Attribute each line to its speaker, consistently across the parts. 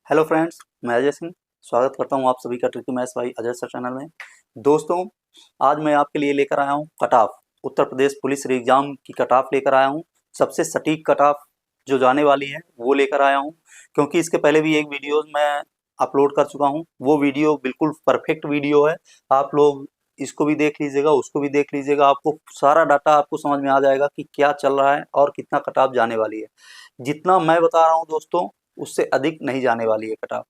Speaker 1: Hello friends, मैं अजय सिंह स्वागत करता हूं आप सभी का tricky maths by Ajay sir channel में। दोस्तों, आज मैं आपके लिए लेकर आया हूं cut off Uttar Pradesh police exam की कट ऑफ लेकर आया हूं। सबसे सटीक कट ऑफ जो जाने वाली है वो लेकर आया हूं, क्योंकि इसके पहले भी एक वीडियो मैं अपलोड कर चुका हूं। वो वीडियो बिल्कुल परफेक्ट वीडियो है। आप लोग इसको भी देख लीजिएगा, उसको भी देख लीजिएगा, आपको सारा डाटा आपको समझ में आ जाएगा कि क्या चल रहा है और कितना कट ऑफ जाने वाली है। जितना मैं बता रहा हूं दोस्तों, उससे अधिक नहीं जाने वाली है कट ऑफ।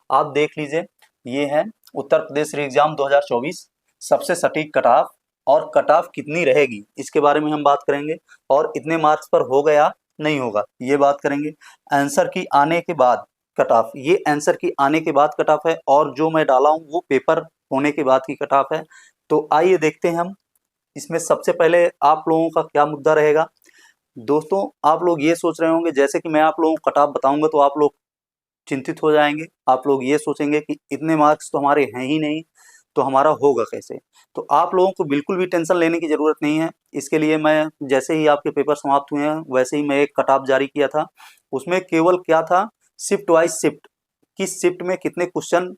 Speaker 1: आप देख लीजिए, ये है उत्तर प्रदेश एग्जाम 2024 सबसे सटीक कट ऑफ। और कट ऑफ कितनी रहेगी इसके बारे में हम बात करेंगे, और इतने मार्क्स पर होगा या नहीं होगा ये बात करेंगे। आंसर की आने के बाद कट ऑफ, ये आंसर की आने के बाद कट ऑफ है, और जो मैं डाला हूं वो पेपर होने के बाद की कट ऑफ है। तो आइए देखते हैं हम इसमें। सबसे पहले आप लोगों का क्या मुद्दा रहेगा। दोस्तों, आप लोग ये सोच रहे होंगे, जैसे कि मैं आप लोगों को कट ऑफ बताऊंगा तो आप लोग चिंतित हो जाएंगे। आप लोग ये सोचेंगे कि इतने मार्क्स तो हमारे हैं ही नहीं, तो हमारा होगा कैसे। तो आप लोगों को बिल्कुल भी टेंशन लेने की ज़रूरत नहीं है। इसके लिए मैं जैसे ही आपके पेपर समाप्त हुए हैं वैसे ही मैं एक कट ऑफ जारी किया था। उसमें केवल क्या था, शिफ्ट वाइज शिफ्ट, किस शिफ्ट में कितने क्वेश्चन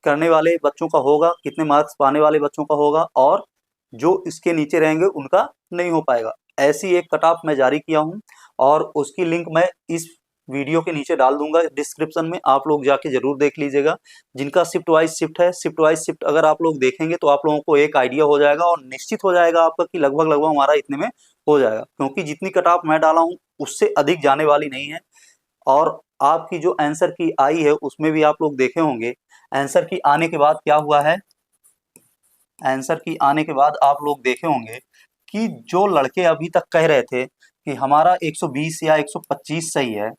Speaker 1: करने वाले बच्चों का होगा, कितने मार्क्स पाने वाले बच्चों का होगा, और जो इसके नीचे रहेंगे उनका नहीं हो पाएगा। ऐसी एक कट ऑफ मैं जारी किया हूं, और उसकी लिंक मैं इस वीडियो के नीचे डाल दूंगा डिस्क्रिप्शन में। आप लोग जाके जरूर देख लीजिएगा। जिनका शिफ्ट वाइज शिफ्ट है, शिफ्ट वाइज शिफ्ट अगर आप लोग देखेंगे तो आप लोगों को एक आइडिया हो जाएगा, और निश्चित हो जाएगा आपका कि लगभग लगभग हमारा इतने में हो जाएगा, क्योंकि जितनी कट ऑफ मैं डाला हूँ उससे अधिक जाने वाली नहीं है। और आपकी जो आंसर की आई है उसमें भी आप लोग देखे होंगे, आंसर की आने के बाद क्या हुआ है। आंसर की आने के बाद आप लोग देखे होंगे कि जो लड़के अभी तक कह रहे थे कि हमारा 120 या 125 सही है,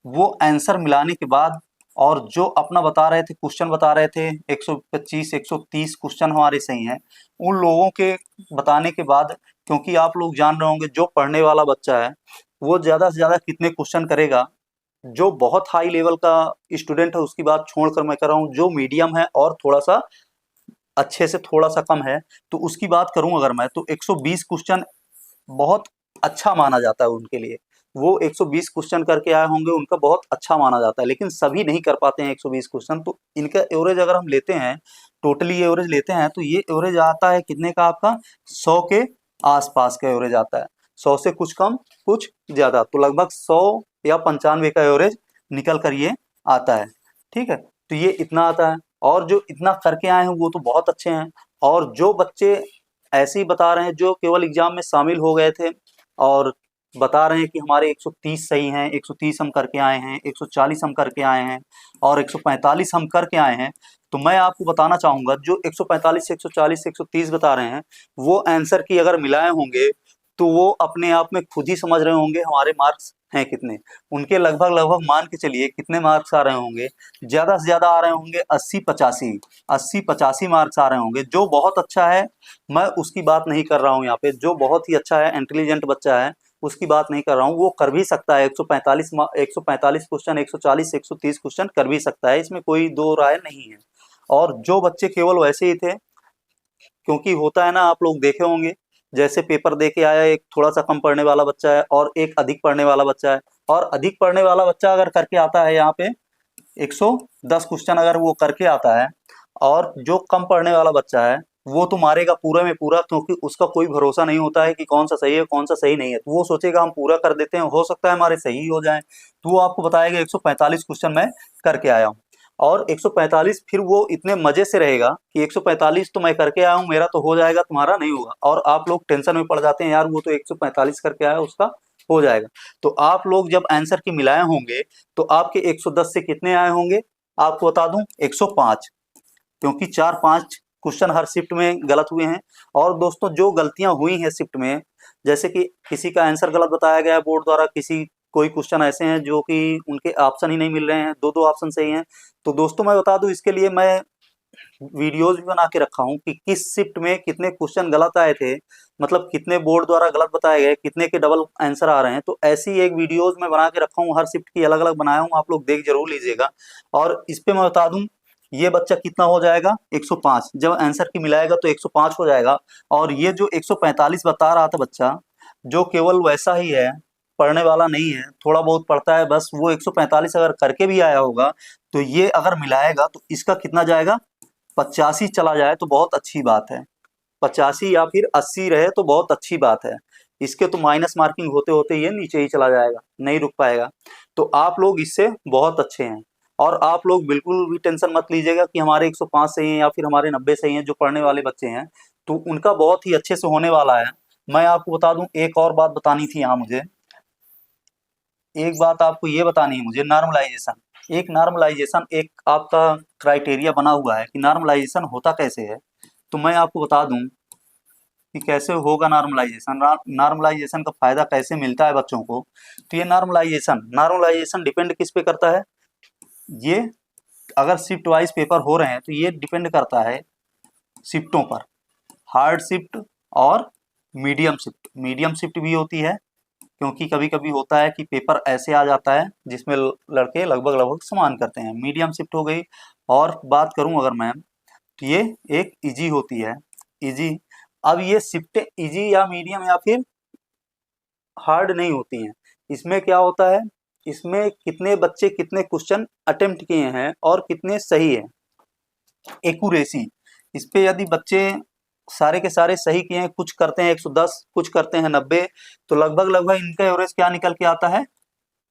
Speaker 1: वो आंसर मिलाने के बाद और जो अपना बता रहे थे, क्वेश्चन बता रहे थे 125 130 क्वेश्चन हमारे सही हैं, उन लोगों के बताने के बाद, क्योंकि आप लोग जान रहे होंगे जो पढ़ने वाला बच्चा है वो ज़्यादा से ज़्यादा कितने क्वेश्चन करेगा। जो बहुत हाई लेवल का स्टूडेंट है उसकी बात छोड़कर मैं कर रहा हूँ, जो मीडियम है और थोड़ा सा अच्छे से थोड़ा सा कम है, तो उसकी बात करूं अगर मैं, तो 120 क्वेश्चन बहुत अच्छा माना जाता है उनके लिए। वो 120 क्वेश्चन करके आए होंगे, उनका बहुत अच्छा माना जाता है, लेकिन सभी नहीं कर पाते हैं 120 क्वेश्चन। तो इनका एवरेज अगर हम लेते हैं, टोटली एवरेज लेते हैं, तो ये एवरेज आता है कितने का, आपका 100 के आसपास का एवरेज आता है। 100 से कुछ कम कुछ ज्यादा, तो लगभग 100 या 95 का एवरेज निकल कर ये आता है। ठीक है, तो ये इतना आता है, और जो इतना करके आए हैं वो तो बहुत अच्छे हैं। और जो बच्चे ऐसे ही बता रहे हैं, जो केवल एग्जाम में शामिल हो गए थे और बता रहे हैं कि हमारे 130 सही हैं, 130 हम करके आए हैं, 140 हम करके आए हैं, और 145 हम करके आए हैं, तो मैं आपको बताना चाहूंगा जो 145 140 130 बता रहे हैं, वो आंसर की अगर मिलाए होंगे तो वो अपने आप में खुद ही समझ रहे होंगे हमारे मार्क्स हैं कितने। उनके लगभग लगभग मान के चलिए कितने मार्क्स आ रहे होंगे, ज्यादा से ज्यादा आ रहे होंगे 80 85, 80 85 मार्क्स आ रहे होंगे, जो बहुत अच्छा है। मैं उसकी बात नहीं कर रहा हूँ यहाँ पे, जो बहुत ही अच्छा है, इंटेलिजेंट बच्चा है, उसकी बात नहीं कर रहा हूँ। वो कर भी सकता है 145 क्वेश्चन, 140 130 क्वेश्चन कर भी सकता है, इसमें कोई दो राय नहीं है। और जो बच्चे केवल वैसे ही थे, क्योंकि होता है ना, आप लोग देखे होंगे, जैसे पेपर दे के आया एक थोड़ा सा कम पढ़ने वाला बच्चा है और एक अधिक पढ़ने वाला बच्चा है, और अधिक पढ़ने वाला बच्चा अगर करके आता है यहाँ पे 110 क्वेश्चन अगर वो करके आता है, और जो कम पढ़ने वाला बच्चा है वो तो मारेगा पूरा में पूरा, क्योंकि उसका कोई भरोसा नहीं होता है कि कौन सा सही है कौन सा सही नहीं है। तो वो सोचेगा हम पूरा कर देते हैं, हो सकता है हमारे सही हो जाए, तो वो आपको बताएगा 145 क्वेश्चन मैं करके आया हूँ। और 145 फिर वो इतने मजे से रहेगा कि 145 तो मैं करके आया हूँ, मेरा तो हो जाएगा, तुम्हारा नहीं होगा। और आप लोग टेंशन में पड़ जाते हैं, यार वो तो 145 करके आया उसका हो जाएगा। तो आप लोग जब आंसर की मिलाए होंगे तो आपके 110 से कितने आए होंगे, आपको बता दूं 105, क्योंकि 4 5 क्वेश्चन हर शिफ्ट में गलत हुए हैं। और दोस्तों, जो गलतियां हुई हैं शिफ्ट में, जैसे कि किसी का आंसर गलत बताया गया है बोर्ड द्वारा, किसी कोई क्वेश्चन ऐसे हैं जो कि उनके ऑप्शन ही नहीं मिल रहे हैं, दो दो ऑप्शन सही हैं। तो दोस्तों मैं बता दूं, इसके लिए मैं वीडियोज भी बना के रखा हूँ कि किस शिफ्ट में कितने क्वेश्चन गलत आए थे, मतलब कितने बोर्ड द्वारा गलत बताए गए, कितने के डबल आंसर आ रहे हैं। तो ऐसी एक वीडियोज मैं बना के रखा हूँ, हर शिफ्ट की अलग अलग बनाया हूँ, आप लोग देख जरूर लीजिएगा। और इस पे मैं बता दूं, ये बच्चा कितना हो जाएगा 105, जब आंसर की मिलाएगा तो 105 हो जाएगा। और ये जो 145 बता रहा था बच्चा, जो केवल वैसा ही है, पढ़ने वाला नहीं है, थोड़ा बहुत पढ़ता है बस, वो 145 अगर करके भी आया होगा तो ये अगर मिलाएगा तो इसका कितना जाएगा, 85 चला जाए तो बहुत अच्छी बात है। 85 या फिर 80 रहे तो बहुत अच्छी बात है। इसके तो माइनस मार्किंग होते होते ये नीचे ही चला जाएगा, नहीं रुक पाएगा। तो आप लोग इससे बहुत अच्छे हैं, और आप लोग बिल्कुल भी टेंशन मत लीजिएगा कि हमारे 105 सही हैं या फिर हमारे 90 सही हैं। जो पढ़ने वाले बच्चे हैं तो उनका बहुत ही अच्छे से होने वाला है। मैं आपको बता दूं, एक और बात बतानी थी यहाँ मुझे, एक बात आपको ये बतानी है मुझे, नॉर्मलाइजेशन। एक नॉर्मलाइजेशन एक आपका क्राइटेरिया बना हुआ है कि नॉर्मलाइजेशन होता कैसे है। तो मैं आपको बता दूं कि कैसे होगा नॉर्मलाइजेशन, नॉर्मलाइजेशन का फायदा कैसे मिलता है बच्चों को। तो ये नॉर्मलाइजेशन डिपेंड किस पे करता है, ये अगर शिफ्ट वाइज पेपर हो रहे हैं तो ये डिपेंड करता है शिफ्टों पर, हार्ड शिफ्ट और मीडियम शिफ्ट भी होती है, क्योंकि कभी कभी होता है कि पेपर ऐसे आ जाता है जिसमें लड़के लगभग लगभग समान करते हैं, मीडियम शिफ्ट हो गई। और बात करूं अगर मैं, तो ये एक इजी होती है, इजी। अब ये शिफ्ट इजी या मीडियम या फिर हार्ड नहीं होती हैं। इसमें क्या होता है, इसमें कितने बच्चे कितने क्वेश्चन अटेम्प्ट किए हैं और कितने सही है, एक्यूरेसी। इस पे यदि बच्चे सारे के सारे सही किए हैं, कुछ करते हैं 110, कुछ करते हैं 90, तो लगभग लगभग इनका एवरेज क्या निकल के आता है,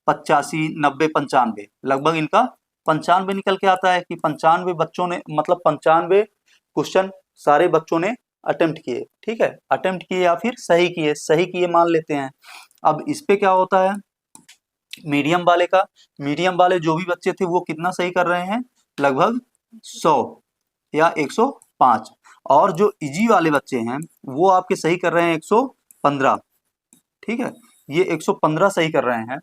Speaker 1: 85, 90, 95, लगभग इनका 95 निकल के आता है कि 95 बच्चों ने, मतलब 95 क्वेश्चन सारे बच्चों ने अटेम्प्ट किए। ठीक है, अटेम्प्ट किए या फिर सही किए मान लेते हैं। अब इस पे क्या होता है, मीडियम वाले जो भी बच्चे थे वो कितना सही कर रहे हैं, लगभग 100 या 105। और जो इजी वाले बच्चे हैं वो आपके सही कर रहे हैं 115। ठीक है, ये 115 सही कर रहे हैं।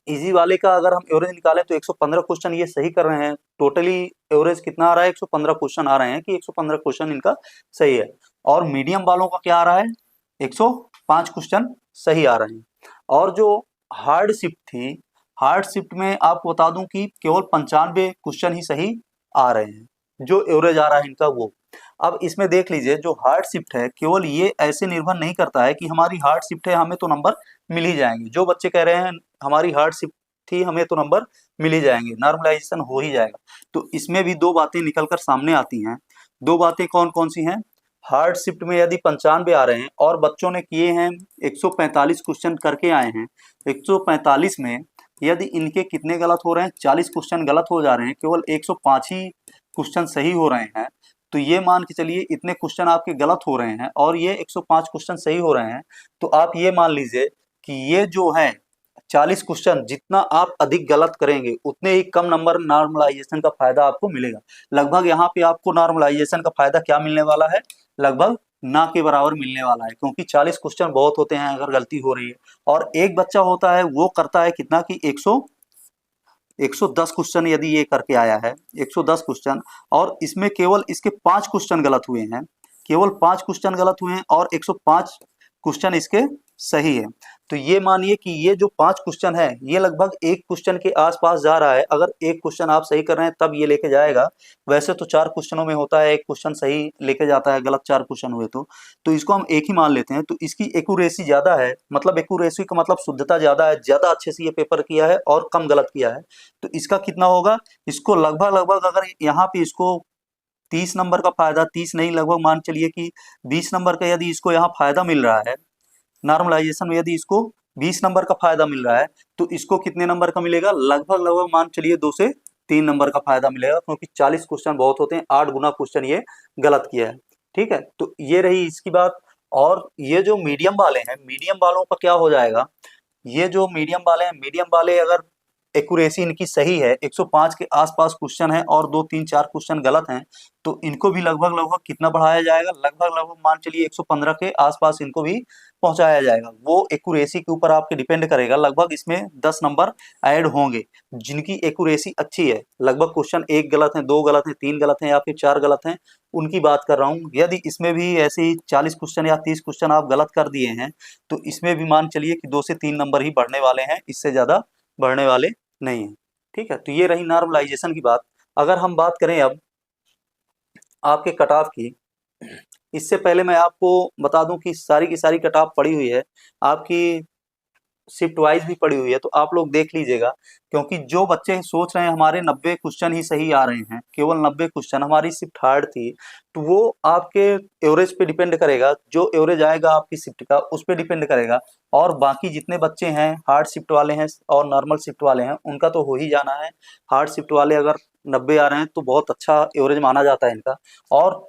Speaker 1: इजी वाले का अगर हम एवरेज निकालें तो 115 क्वेश्चन ये सही कर रहे हैं। टोटली एवरेज कितना आ रहा है, 115 क्वेश्चन आ रहे हैं कि 115 क्वेश्चन इनका सही है। और मीडियम वालों का क्या आ रहा है, 105 क्वेश्चन सही आ रहे हैं। और जो हार्ड शिफ्ट थी, हार्ड शिफ्ट में आपको बता दूं कि केवल 95 क्वेश्चन ही सही आ रहे हैं, जो एवरेज आ रहा है इनका वो। अब इसमें देख लीजिए, जो हार्ड शिफ्ट है केवल ये ऐसे निर्भर नहीं करता है कि हमारी हार्ड शिफ्ट है हमें तो नंबर मिल ही जाएंगे। जो बच्चे कह रहे हैं हमारी हार्ड शिफ्ट थी हमें तो नंबर मिल ही जाएंगे, नॉर्मलाइजेशन हो ही जाएगा, तो इसमें भी दो बातें निकलकर सामने आती हैं। दो बातें कौन कौन सी हैं, हार्ड शिफ्ट में यदि 95 आ रहे हैं और बच्चों ने किए हैं 145 क्वेश्चन करके आए हैं, 145 में यदि इनके कितने गलत हो रहे हैं, 40 क्वेश्चन गलत हो जा रहे हैं, केवल 105 ही क्वेश्चन सही हो रहे हैं, तो ये मान के चलिए इतने क्वेश्चन आपके गलत हो रहे हैं और ये 105 क्वेश्चन सही हो रहे हैं, तो आप ये मान लीजिए कि ये जो है 40 क्वेश्चन जितना आप अधिक गलत करेंगे उतने ही कम नंबर नॉर्मलाइजेशन का फायदा आपको मिलेगा। लगभग यहाँ पे आपको नॉर्मलाइजेशन का फायदा क्या मिलने वाला है, लगभग ना के बराबर मिलने वाला है, क्योंकि 40 क्वेश्चन बहुत होते हैं अगर गलती हो रही है। और एक बच्चा होता है वो करता है कितना कि 110 क्वेश्चन यदि ये करके आया है, 110 क्वेश्चन, और इसमें केवल इसके 5 क्वेश्चन गलत हुए हैं, केवल 5 क्वेश्चन गलत हुए हैं और 105 क्वेश्चन इसके सही है। तो ये मानिए कि ये जो 5 क्वेश्चन है ये लगभग एक क्वेश्चन के आसपास जा रहा है। अगर एक क्वेश्चन आप सही कर रहे हैं तब ये लेके जाएगा, वैसे तो 4 क्वेश्चनों में होता है एक क्वेश्चन सही लेके जाता है, गलत 4 क्वेश्चन हुए तो इसको हम एक ही मान लेते हैं। तो इसकी एक्यूरेसी ज्यादा है, मतलब एक्यूरेसी का मतलब शुद्धता ज्यादा है, ज्यादा अच्छे से ये पेपर किया है और कम गलत किया है। तो इसका कितना होगा, इसको लगभग लगभग अगर यहाँ पे इसको 30 नंबर का फायदा, 30 नहीं लगभग मान चलिए कि 20 नंबर का यदि इसको यहाँ फायदा मिल रहा है, नॉर्मलाइजेशन में यदि इसको 20 नंबर का फायदा मिल रहा है, तो इसको कितने नंबर का मिलेगा, लगभग लगभग मान चलिए 2 से 3 नंबर का फायदा मिलेगा, क्योंकि 40 क्वेश्चन बहुत होते हैं, 8 गुना क्वेश्चन ये गलत किया है। ठीक है, तो ये रही इसकी बात। और ये जो मीडियम वाले हैं, मीडियम वालों का क्या हो जाएगा, ये जो मीडियम वाले हैं, मीडियम वाले अगर एक्यूरेसी इनकी सही है, 105 के आसपास क्वेश्चन है और 2 3 4 क्वेश्चन गलत हैं, तो इनको भी लगभग लगभग कितना बढ़ाया जाएगा, लगभग लगभग मान चलिए 115 के आसपास इनको भी पहुंचाया जाएगा। वो एक्यूरेसी के ऊपर आपके डिपेंड करेगा, लगभग इसमें 10 नंबर ऐड होंगे जिनकी एक्यूरेसी अच्छी है। लगभग क्वेश्चन एक गलत है, 2 गलत है, 3 गलत है या फिर 4 गलत हैं, उनकी बात कर रहा हूँ। यदि इसमें भी ऐसे ही 40 क्वेश्चन या 30 क्वेश्चन आप गलत कर दिए हैं, तो इसमें भी मान चलिए कि 2 से 3 नंबर ही बढ़ने वाले हैं, इससे ज्यादा बढ़ने वाले नहीं है। ठीक है, तो ये रही नॉर्मलाइजेशन की बात। अगर हम बात करें अब आपके कट ऑफ की, इससे पहले मैं आपको बता दूं कि सारी की सारी कट ऑफ पड़ी हुई है आपकी शिफ्ट वाइज भी पड़ी हुई है, तो आप लोग देख लीजिएगा। क्योंकि जो बच्चे सोच रहे हैं हमारे 90 क्वेश्चन ही सही आ रहे हैं, केवल 90 क्वेश्चन, हमारी शिफ्ट हार्ड थी, तो वो आपके एवरेज पे डिपेंड करेगा, जो एवरेज आएगा आपकी शिफ्ट का उस पे डिपेंड करेगा। और बाकी जितने बच्चे हैं हार्ड शिफ्ट वाले हैं और नॉर्मल शिफ्ट वाले हैं, उनका तो हो ही जाना है। हार्ड शिफ्ट वाले अगर 90 आ रहे हैं तो बहुत अच्छा एवरेज माना जाता है इनका। और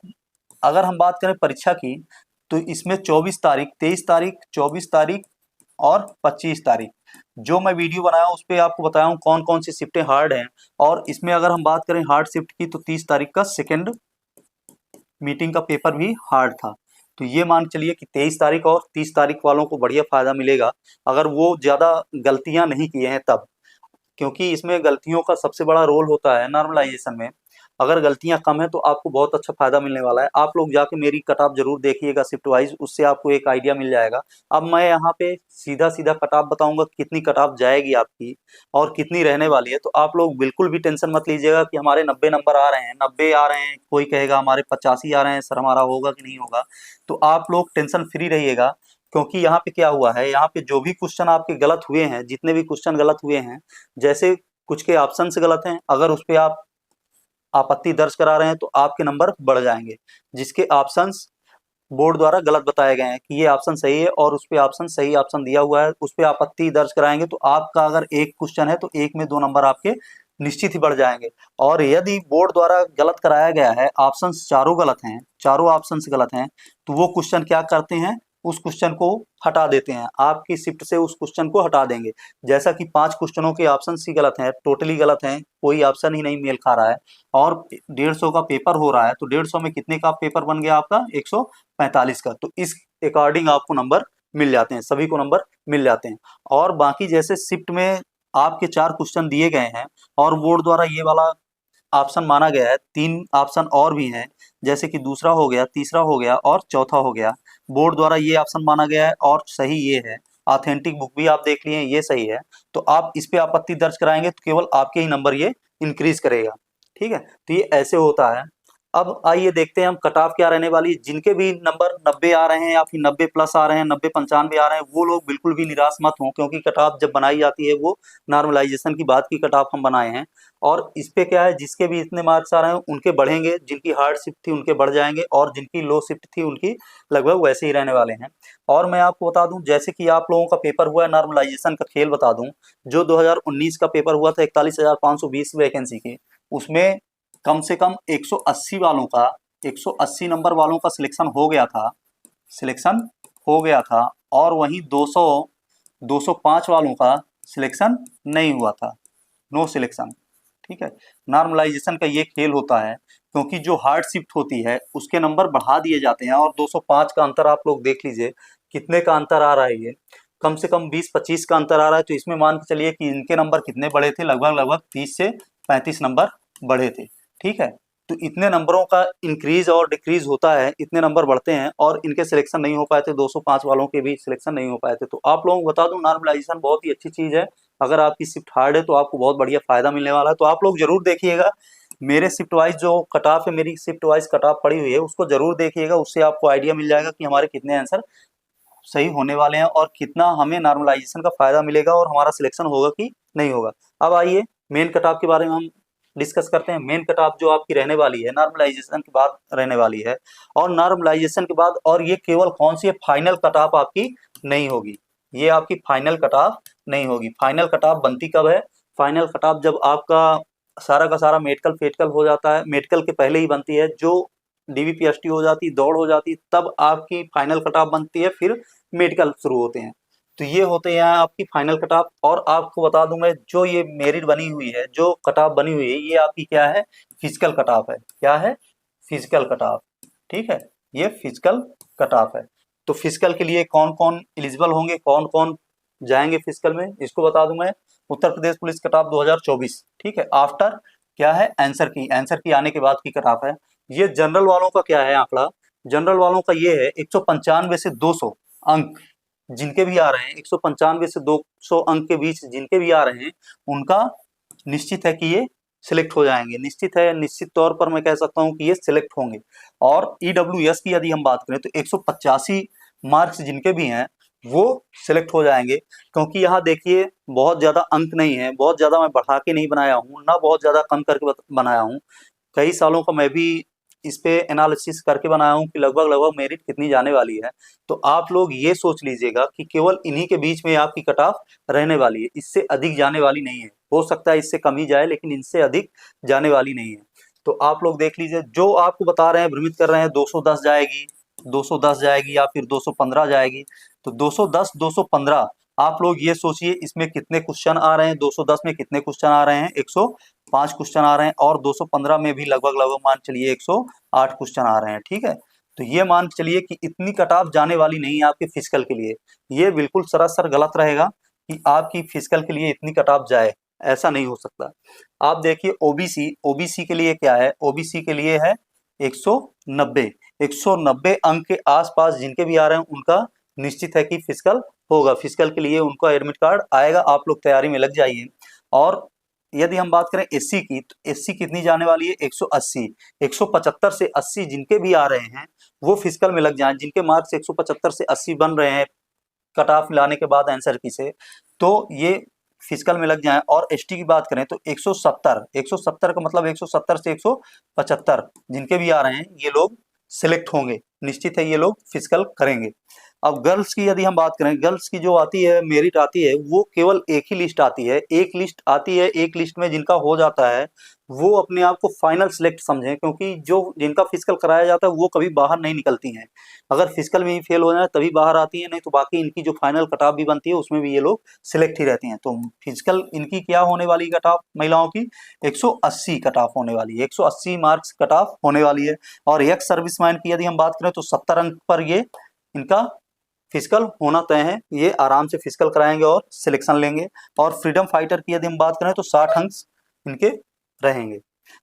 Speaker 1: अगर हम बात करें परीक्षा की, तो इसमें 24 तारीख, 23 तारीख, 24 तारीख और 25 तारीख जो मैं वीडियो बनाया उस पे आपको बताया हूँ कौन कौन सी शिफ्टें हार्ड हैं। और इसमें अगर हम बात करें हार्ड शिफ्ट की, तो 30 तारीख का सेकेंड मीटिंग का पेपर भी हार्ड था। तो ये मान के चलिए कि 23 तारीख और 30 तारीख वालों को बढ़िया फायदा मिलेगा, अगर वो ज़्यादा गलतियां नहीं किए हैं तब। क्योंकि इसमें गलतियों का सबसे बड़ा रोल होता है नॉर्मलाइजेशन में। अगर गलतियां कम है तो आपको बहुत अच्छा फायदा मिलने वाला है। आप लोग जाके मेरी कट ऑफ जरूर देखिएगा शिफ्ट वाइज, उससे आपको एक आइडिया मिल जाएगा। अब मैं यहाँ पे सीधा सीधा कट ऑफ बताऊंगा कितनी कट ऑफ जाएगी आपकी और कितनी रहने वाली है। तो आप लोग बिल्कुल भी टेंशन मत लीजिएगा कि हमारे 90 नंबर आ रहे हैं, 90 आ रहे हैं, कोई कहेगा हमारे 85 आ रहे हैं, सर हमारा होगा कि नहीं होगा। तो आप लोग टेंशन फ्री रहिएगा। क्योंकि यहाँ पे क्या हुआ है, यहाँ पे जो भी क्वेश्चन आपके गलत हुए हैं, जितने भी क्वेश्चन गलत हुए हैं, जैसे कुछ के ऑप्शन से गलत हैं, अगर उस पे आप आपत्ति दर्ज करा रहे हैं तो आपके नंबर बढ़ जाएंगे। जिसके ऑप्शंस बोर्ड द्वारा गलत बताए गए हैं कि ये ऑप्शन सही है और उस पे ऑप्शन सही ऑप्शन दिया हुआ है, उस पे आपत्ति दर्ज कराएंगे तो आपका अगर एक क्वेश्चन है तो एक में 2 नंबर आपके निश्चित ही बढ़ जाएंगे। और यदि बोर्ड द्वारा गलत कराया गया है, ऑप्शन चारों गलत हैं, चारों ऑप्शन गलत हैं, तो वो क्वेश्चन क्या करते हैं, उस क्वेश्चन को हटा देते हैं, आपकी शिफ्ट से उस क्वेश्चन को हटा देंगे। जैसा कि 5 क्वेश्चनों के ऑप्शन ही गलत हैं, टोटली गलत हैं, कोई ऑप्शन ही नहीं मेल खा रहा है, और 150 का पेपर हो रहा है, तो 150 में कितने का पेपर बन गया आपका, 145 का। तो इस अकॉर्डिंग आपको नंबर मिल जाते हैं, सभी को नंबर मिल जाते हैं। और बाकी जैसे शिफ्ट में आपके 4 क्वेश्चन दिए गए हैं और बोर्ड द्वारा ये वाला ऑप्शन माना गया है, 3 ऑप्शन और भी हैं, जैसे कि दूसरा हो गया, तीसरा हो गया और चौथा हो गया। बोर्ड द्वारा ये ऑप्शन माना गया है और सही ये है। ऑथेंटिक बुक भी आप देख लिए, ये सही है। तो आप इस पे आपत्ति दर्ज कराएंगे तो केवल आपके ही नंबर ये इंक्रीज करेगा। ठीक है, तो ये ऐसे होता है। अब आइए देखते हैं हम कट ऑफ क्या रहने वाली है। जिनके भी नंबर 90 आ रहे हैं या फिर 90 प्लस आ रहे हैं, 90 95 आ रहे हैं, वो लोग बिल्कुल भी निराश मत हों, क्योंकि कट ऑफ जब बनाई जाती है वो नॉर्मलाइजेशन की बात की कट ऑफ हम बनाए हैं। और इस पे क्या है, जिसके भी इतने मार्क्स आ रहे हैं उनके बढ़ेंगे, जिनकी हार्ड शिफ्ट थी उनके बढ़ जाएंगे, और जिनकी लो शिफ्ट थी उनकी लगभग वैसे ही रहने वाले हैं। और मैं आपको बता दूं, जैसे कि आप लोगों का पेपर हुआ है नॉर्मलाइजेशन का, खेल बता दूं, जो 2019 का पेपर हुआ था 41,520 वैकेंसी के, उसमें कम से कम 180 वालों का, 180 नंबर वालों का सिलेक्शन हो गया था, सिलेक्शन हो गया था। और वहीं 205 वालों का सिलेक्शन नहीं हुआ था, नो सिलेक्शन। ठीक है, नॉर्मलाइजेशन का ये खेल होता है, क्योंकि जो हार्ड शिफ्ट होती है उसके नंबर बढ़ा दिए जाते हैं। और 205 का अंतर आप लोग देख लीजिए कितने का अंतर आ रहा है, ये कम से कम 20-25 का अंतर आ रहा है। तो इसमें मान के चलिए कि इनके नंबर कितने बढ़े थे, लगभग 30 से 35 नंबर बढ़े थे। ठीक है, तो इतने नंबरों का इंक्रीज और डिक्रीज होता है, इतने नंबर बढ़ते हैं, और इनके सिलेक्शन नहीं हो पाए थे, 205 वालों के भी सिलेक्शन नहीं हो पाए थे। तो आप लोगों को बता दूं, नॉर्मलाइजेशन बहुत ही अच्छी चीज़ है। अगर आपकी शिफ्ट हार्ड है तो आपको बहुत बढ़िया फायदा मिलने वाला है। तो आप लोग जरूर देखिएगा, मेरे शिफ्ट वाइज जो कट ऑफ है, मेरी शिफ्ट वाइज कट ऑफ पड़ी हुई है, उसको जरूर देखिएगा। उससे आपको आइडिया मिल जाएगा कि हमारे कितने आंसर सही होने वाले हैं और कितना हमें नॉर्मलाइजेशन का फायदा मिलेगा और हमारा सिलेक्शन होगा कि नहीं होगा। अब आइए मेन कट ऑफ के बारे में हम डिस्कस करते हैं। मेन कट ऑफ जो आपकी रहने वाली है नॉर्मलाइजेशन के बाद रहने वाली है, और नॉर्मलाइजेशन के बाद, और ये केवल कौन सी है, फाइनल कट ऑफ आपकी नहीं होगी, ये आपकी फाइनल कट ऑफ नहीं होगी। फाइनल कट ऑफ बनती कब है, फाइनल कट ऑफ जब आपका सारा का सारा मेडिकल फेडिकल हो जाता है, मेडिकल के पहले ही बनती है, जो डीवीपीएसटी हो जाती, दौड़ हो जाती, तब आपकी फाइनल कट ऑफ बनती है, फिर मेडिकल शुरू होते हैं। तो ये होते हैं आपकी फाइनल कट ऑफ। और आपको बता दूं मैं, जो ये मेरिट बनी हुई है, जो कट ऑफ बनी हुई है, ये आपकी क्या है, फिजिकल कट ऑफ है। क्या है, फिजिकल कट ऑफ। ठीक है, ये फिजिकल कट ऑफ है। तो फिजिकल के लिए कौन कौन एलिजिबल होंगे, कौन कौन जाएंगे फिजिकल में, इसको बता दूं मैं। Uttar Pradesh police cut off 2024। ठीक है, आफ्टर क्या है, आंसर की, आंसर की आने के बाद की कट ऑफ है। ये जनरल वालों का क्या है आंकड़ा, जनरल वालों का ये है 195 से 200 अंक जिनके भी आ रहे हैं, 195 से 200 अंक के बीच जिनके भी आ रहे हैं, उनका निश्चित है कि ये सिलेक्ट हो जाएंगे। निश्चित है, निश्चित तौर पर मैं कह सकता हूं कि ये सिलेक्ट होंगे। और ईडब्ल्यूएस की यदि हम बात करें तो 185 मार्क्स जिनके भी हैं, वो सिलेक्ट हो जाएंगे। क्योंकि यहाँ देखिए बहुत ज़्यादा अंक नहीं है, बहुत ज़्यादा मैं बढ़ा के नहीं बनाया हूँ, ना बहुत ज़्यादा कम करके बनाया हूँ। कई सालों का मैं भी इस पे एनालिसिस करके बनाया हूँ कि लगभग लगभग मेरिट कितनी जाने वाली है। तो आप लोग ये सोच लीजिएगा कि केवल इन्हीं के बीच में आपकी कट ऑफ रहने वाली है, इससे अधिक जाने वाली नहीं है। हो सकता है इससे कम ही जाए, लेकिन इनसे अधिक जाने वाली नहीं है। तो आप लोग देख लीजिए, जो आपको बता रहे हैं, भ्रमित कर रहे हैं 210 जाएगी, 210 जाएगी या फिर 215 जाएगी। तो 210 215 आप लोग ये सोचिए इसमें कितने क्वेश्चन आ रहे हैं। 210 में कितने क्वेश्चन आ रहे हैं? 105 क्वेश्चन आ रहे हैं, और 215 में भी लगभग लगभग मान चलिए 108 क्वेश्चन आ रहे हैं। ठीक है, तो ये मान के चलिए कि इतनी कट ऑफ जाने वाली नहीं है आपके फिजिकल के लिए। ये बिल्कुल सरासर गलत रहेगा कि आपकी फिजिकल के लिए इतनी कट ऑफ जाए, ऐसा नहीं हो सकता। आप देखिए ओबीसी, ओबीसी के लिए क्या है? ओबीसी के लिए है 190, 190 अंक के आसपास जिनके भी आ रहे हैं उनका निश्चित है कि फिजिकल होगा। फिजिकल के लिए उनको एडमिट कार्ड आएगा, आप लोग तैयारी में लग जाइए। और यदि हम बात करें एससी की, तो एससी कितनी जाने वाली है? 180, 175 से 80 जिनके भी आ रहे हैं वो फिजिकल में लग जाएं। जिनके मार्क्स 175 से 80 बन रहे हैं कट ऑफ मिलाने के बाद आंसर की से, तो ये फिजिकल में लग जाएं। और एसटी की बात करें तो 170, 170 का मतलब 170 से 175 जिनके भी आ रहे हैं ये लोग सिलेक्ट होंगे, निश्चित है ये लोग फिजिकल करेंगे। अब गर्ल्स की यदि हम बात करें, गर्ल्स की जो आती है मेरिट आती है, वो केवल एक ही लिस्ट आती है, एक लिस्ट आती है। एक लिस्ट में जिनका हो जाता है वो अपने आप को फाइनल सिलेक्ट समझें, क्योंकि जो जिनका फिजिकल कराया जाता है वो कभी बाहर नहीं निकलती हैं। अगर फिजिकल में ही फेल हो जाए तभी बाहर आती है, नहीं तो बाकी इनकी जो फाइनल कट ऑफ भी बनती है उसमें भी ये लोग सिलेक्ट ही रहती हैं। तो फिजिकल इनकी क्या होने वाली कट ऑफ महिलाओं की? 180 कट ऑफ होने वाली है, 180 मार्क्स कट ऑफ होने वाली है। और एक्स सर्विसमैन की यदि हम बात करें तो 70 अंक पर ये इनका फिजिकल होना तय है, ये आराम से फिजिकल कराएंगे और सिलेक्शन लेंगे। और फ्रीडम फाइटर की यदि हम बात करें तो 60 अंक इनके रहेंगे।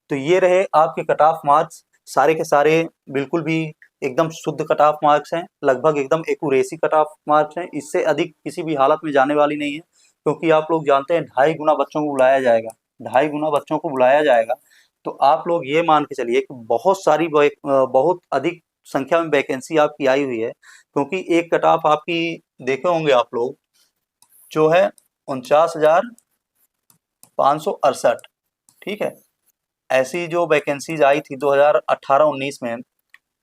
Speaker 1: तो ये रहे आपके कट ऑफ मार्क्स, सारे के सारे बिल्कुल भी एकदम शुद्ध कट ऑफ मार्क्स हैं, लगभग एकदम एक्यूरेसी कट ऑफ मार्क्स हैं। इससे अधिक किसी भी हालत में जाने वाली नहीं है, क्योंकि आप लोग जानते हैं 2.5 गुना बच्चों को बुलाया जाएगा, 2.5 गुना बच्चों को बुलाया जाएगा। तो आप लोग ये मान के चलिए कि बहुत सारी बहुत अधिक संख्या में वैकेंसी आपकी आई हुई है। क्योंकि एक कट ऑफ आपकी देखे होंगे आप लोग जो है 49,568, ठीक है। ऐसी जो वैकेंसीज आई थी 2018-19 में,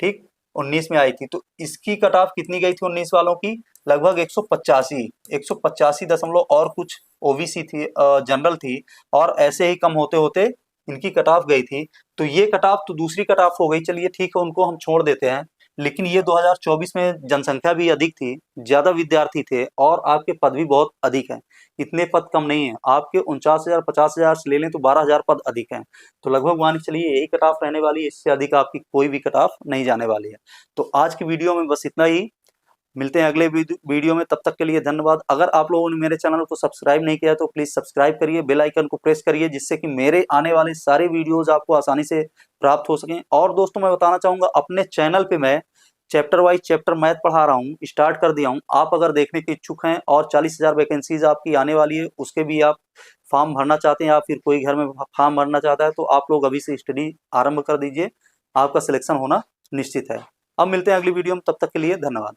Speaker 1: ठीक, 19 में आई थी, तो इसकी कट ऑफ कितनी गई थी 19 वालों की? लगभग 185, 185 दशमलव और कुछ ओबीसी थी, जनरल थी, और ऐसे ही कम होते होते इनकी कट ऑफ गई थी। तो ये कट ऑफ तो दूसरी कट ऑफ हो गई, चलिए ठीक है उनको हम छोड़ देते हैं। लेकिन ये 2024 में जनसंख्या भी अधिक थी, ज्यादा विद्यार्थी थे, और आपके पद भी बहुत अधिक हैं। इतने पद कम नहीं है आपके, 49,000 50,000 से ले लें तो 12,000 पद अधिक हैं। तो लगभग मान के चलिए यही कट ऑफ रहने वाली है, इससे अधिक आपकी कोई भी कट ऑफ नहीं जाने वाली है। तो आज की वीडियो में बस इतना ही, मिलते हैं अगले वीडियो में, तब तक के लिए धन्यवाद। अगर आप लोगों ने मेरे चैनल को सब्सक्राइब नहीं किया तो प्लीज सब्सक्राइब करिए, बेल आइकन को प्रेस करिए, जिससे कि मेरे आने वाले सारे वीडियोस आपको आसानी से प्राप्त हो सकें। और दोस्तों मैं बताना चाहूंगा, अपने चैनल पे मैं चैप्टर वाइज चैप्टर मैथ पढ़ा रहा हूँ, स्टार्ट कर दिया हूँ। आप अगर देखने के इच्छुक हैं और 40,000 वैकेंसीज आपकी आने वाली है, उसके भी आप फॉर्म भरना चाहते हैं या फिर कोई घर में फॉर्म भरना चाहता है, तो आप लोग अभी से स्टडी आरंभ कर दीजिए, आपका सिलेक्शन होना निश्चित है। अब मिलते हैं अगली वीडियो में, तब तक के लिए धन्यवाद।